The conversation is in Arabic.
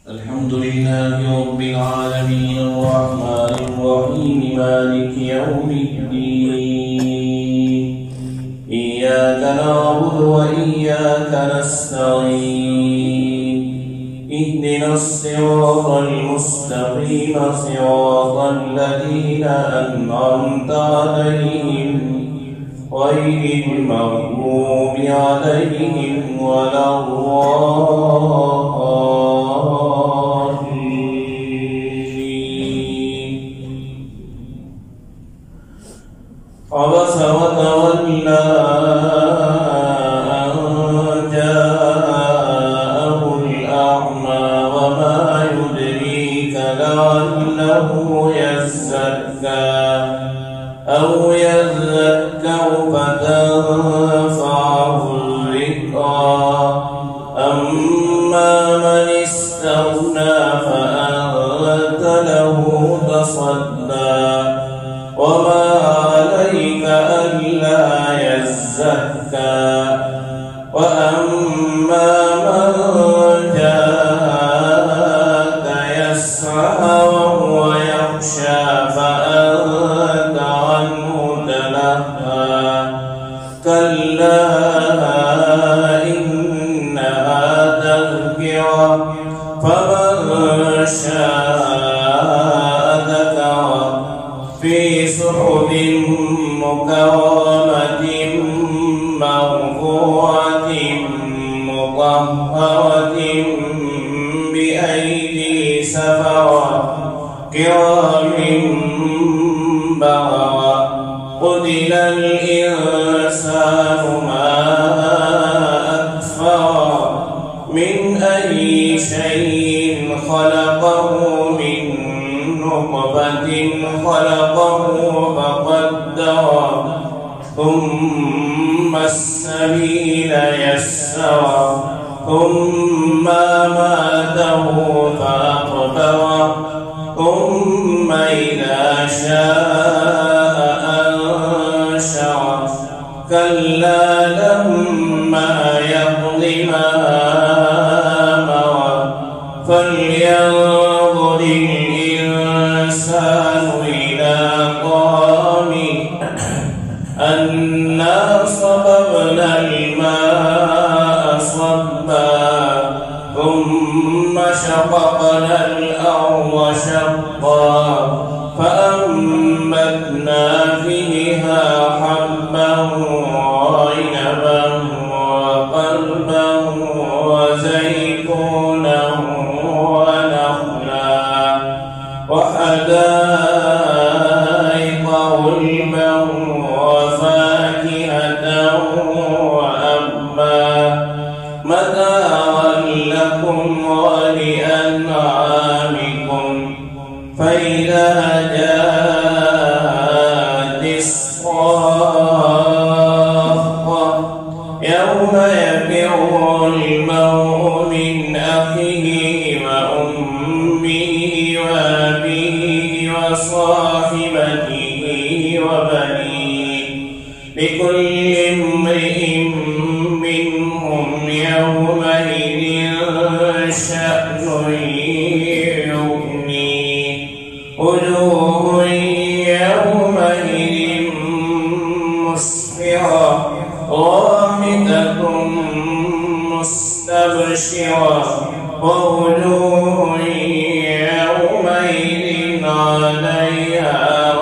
الحمد لله رب العالمين الرحمن الرحيم مالك يوم الدين إياك نعبد وإياك نستعين اهدنا الصراط المستقيم صراط الذين أنعمت عليهم غير المغضوب عليهم ولا الضالين. عبس وتولى أن جاءه الأعمى وما يدريك لعله يزكى أو يذكر فتنفعه الذكرى أما من استغنى فأنت له تصدى وما عليك ألا يزكى وأما من جاءك يسعى وهو يخشى فأنت عنه تلهى كلا إنها تذكرة فمن شاء ذكره في صحف مكرمة مرفوعة مطهرة بأيدي سفرة كرام بررة قتل الإنسان ما أكفره من أي شيء خلقه من نطفة خلقه فقدره ثم السبيل يسره ثم ماته فأقبره ثم إذا شاء أنشره كلا لما يقض ما أمره فلينظر الإنسان إلى طعامه أنا صببنا الماء صبا ثم شققنا الأرض شقا فأنبتنا فيها حبا وعنبا وقلبا وزيتونا ونخلا وحدائق غلبا وفاكهة وأبا متاعا لكم ولأنعامكم فإذا جاءت الصاخة يوم يفر المرء من أخيه وأمه وأبيه وصاحبته وبنيه لكل امرئ منهم يومئذ شأن يغنيه وجوه يومئذ مسفرة ضاحكة مستبشرة ووجوه يومئذ عليها